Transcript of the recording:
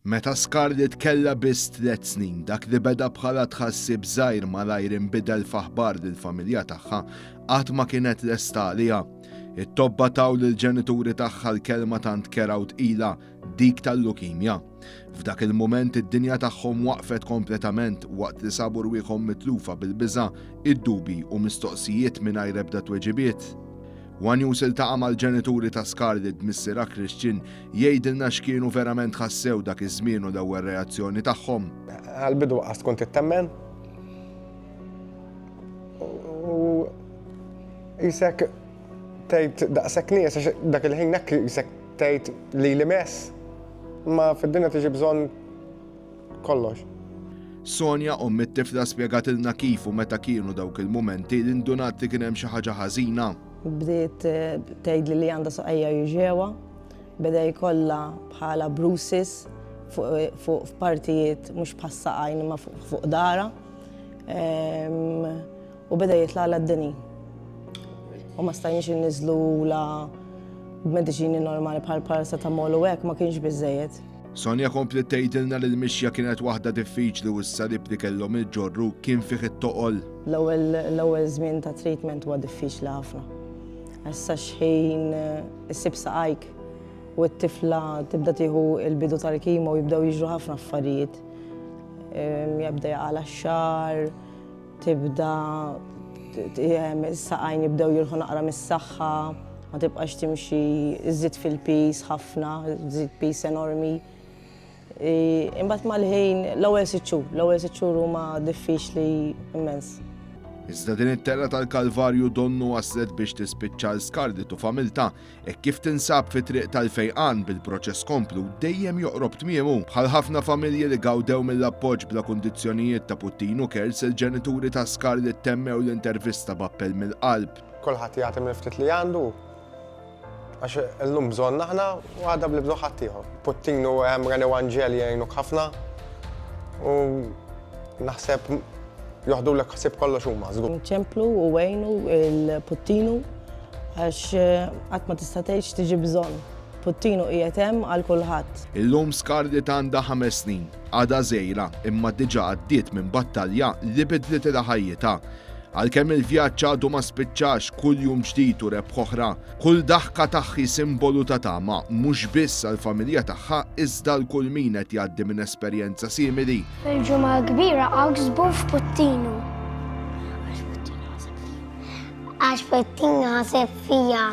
Meta Scarlett kellha biss 3 snin, dak li beda bħala tħassib żgħir malajr inbidel f'aħbar lill-familja tagħha qatt ma kienet lesta għaliha. It-tobba taw lill-ġenituri tagħha l-kelma tant keraw tqila dik tal-lukimja. F'dak il-mument id-dinja tagħhom waqfet kompletament waqt li sabu rwieħhom mitlufa bil-biża', id-dubi u mistoqsijiet mingħajr ebda tweġibiet. One News iltaqa' mal-ġenituri ta' Scarlett Missira Christian jgħidilna x'kienu verament ħassew dak iż-żmien u l-ewwel reazzjoni tagħhom. Għal-bidu qas kont ittemmen u jisek tgħid daqshekk nies għax dak il-ħin hekk jisek tgħid lili mess, ma fid-dinja tiġi bżonn kollox. Sonja it-tifla spjegatilna kif u meta kienu dawk il-mumenti li ndunat li kien hemm xi ħaġa ħażina. Bdiet tgħidli li għandha soqgħejja jiġewa, beda jkollha bħala bruises fuq f'partijiet mhux bħas-saqajn imma fuq dara u beda jitlaqla d-deni. U ma stajniex inniżlula b'mediċini normali bħal paracetamol u hekk ma kienx biżżejjed. Sonja komplet tgħidilna li l-mixja kienet waħda diffiċli u s-salib li kellhom iġġorru kien fih it-toqol. L-ewwel żmien ta' treatment huwa diffiċli ħafna. Issa xejn issib saqajk u t-tifla tibda tieħu l-bidu tal-kimo u jibdew jiġru ħafna affarijiet. Jibda jaqala x-xahar, tibda is-saqajn jibdew jirħu naqra mis-saħħa, ma tibqax timxi iżid fil-pis ħafna, iżid pis enormi. Imbagħad mal-ħin l-ewwel 6 xhur huma diffiċli immens. Iżda din it-terra tal-Kalvarju donnu waslet biex tispiċċa l-Scarlett u familta hekk kif tinsab fi triq tal-fejqan bil-proċess komplu dejjem joqrob tmiemu. Bħal ħafna familji li gawdew mill-appoġġ bla kundizzjonijiet ta' Puttinu Kers, il-ġenituri ta' Scarlett temmew l-intervista b'appell mill-qalb. Kulħadd jagħti mill-ftit li għandu għax illum bżonn aħna u għadha bl-bżonn ħadd ieħor. Puttinu hemm Reni Wanġel jgħinuk ħafna u naħseb joħdulek ħsieb kollox huma żgur. Nċemplu u għejnu il-Puttinu għax qatt ma tista' tgħidx tiġi bżonn. Puttinu qiegħed hemm għal kulħadd. Illum Scarlett għandha 5 snin, għadha żgħira imma diġà għaddiet minn battalja li bidlet ilha ħajjitha. Għalkemm il-vjaġġ għadu ma spiċċax kull jum ġdid u rebħ oħra, kull daħka tagħha simbolu ta' tama mhux biss għall-familja tagħha iżda l-kull min qed jgħaddi minn esperjenza simili. Fil-ġumgħa kbira għaksbu f'Puttinu. Għax Puttinu ħaseb fija.